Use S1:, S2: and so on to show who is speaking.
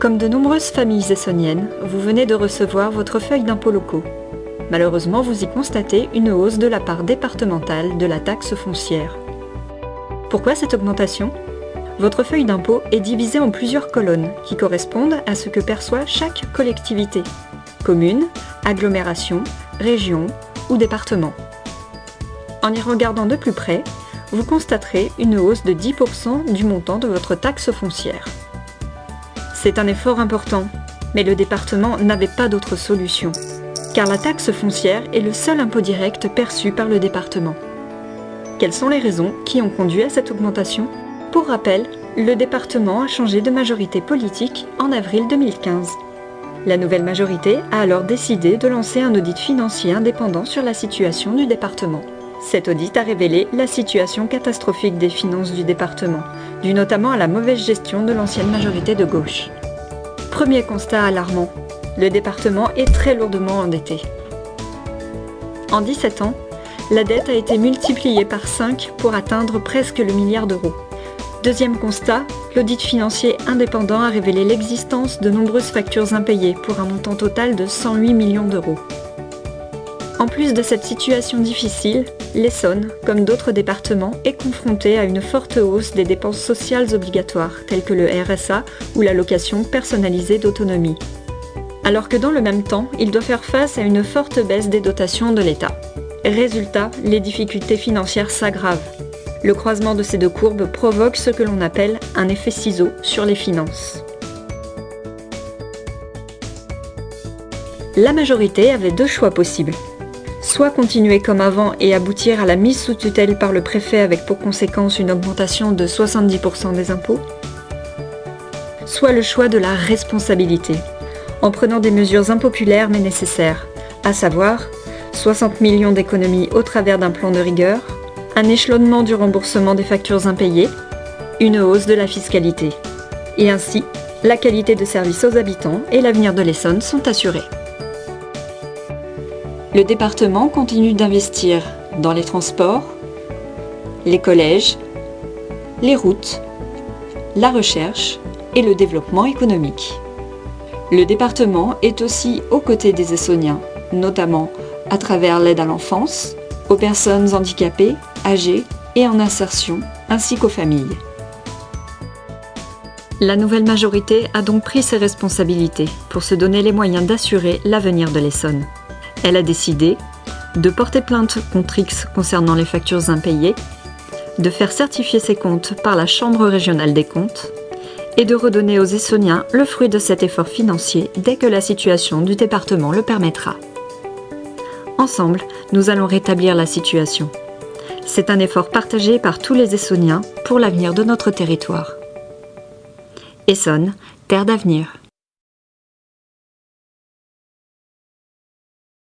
S1: Comme de nombreuses familles essonniennes, vous venez de recevoir votre feuille d'impôts locaux. Malheureusement, vous y constatez une hausse de la part départementale de la taxe foncière. Pourquoi cette augmentation ? Votre feuille d'impôt est divisée en plusieurs colonnes qui correspondent à ce que perçoit chaque collectivité, commune, agglomération, région ou département. En y regardant de plus près, vous constaterez une hausse de 10% du montant de votre taxe foncière. C'est un effort important, mais le département n'avait pas d'autre solution, car la taxe foncière est le seul impôt direct perçu par le département. Quelles sont les raisons qui ont conduit à cette augmentation ? Pour rappel, le département a changé de majorité politique en avril 2015. La nouvelle majorité a alors décidé de lancer un audit financier indépendant sur la situation du département. Cet audit a révélé la situation catastrophique des finances du département, due notamment à la mauvaise gestion de l'ancienne majorité de gauche. Premier constat alarmant, le département est très lourdement endetté. En 17 ans, la dette a été multipliée par 5 pour atteindre presque le milliard d'euros. Deuxième constat, l'audit financier indépendant a révélé l'existence de nombreuses factures impayées pour un montant total de 108 millions d'euros. En plus de cette situation difficile, l'Essonne, comme d'autres départements, est confrontée à une forte hausse des dépenses sociales obligatoires, telles que le RSA ou l'allocation personnalisée d'autonomie. Alors que dans le même temps, il doit faire face à une forte baisse des dotations de l'État. Résultat, les difficultés financières s'aggravent. Le croisement de ces deux courbes provoque ce que l'on appelle un effet ciseau sur les finances. La majorité avait deux choix possibles. Soit continuer comme avant et aboutir à la mise sous tutelle par le préfet avec pour conséquence une augmentation de 70% des impôts, soit le choix de la responsabilité, en prenant des mesures impopulaires mais nécessaires, à savoir 60 millions d'économies au travers d'un plan de rigueur, un échelonnement du remboursement des factures impayées, une hausse de la fiscalité. Et ainsi, la qualité de service aux habitants et l'avenir de l'Essonne sont assurés. Le département continue d'investir dans les transports, les collèges, les routes, la recherche et le développement économique. Le département est aussi aux côtés des Essonniens, notamment à travers l'aide à l'enfance, aux personnes handicapées, âgées et en insertion, ainsi qu'aux familles. La nouvelle majorité a donc pris ses responsabilités pour se donner les moyens d'assurer l'avenir de l'Essonne. Elle a décidé de porter plainte contre X concernant les factures impayées, de faire certifier ses comptes par la Chambre régionale des comptes et de redonner aux Essonniens le fruit de cet effort financier dès que la situation du département le permettra. Ensemble, nous allons rétablir la situation. C'est un effort partagé par tous les Essonniens pour l'avenir de notre territoire. Essonne, terre d'avenir.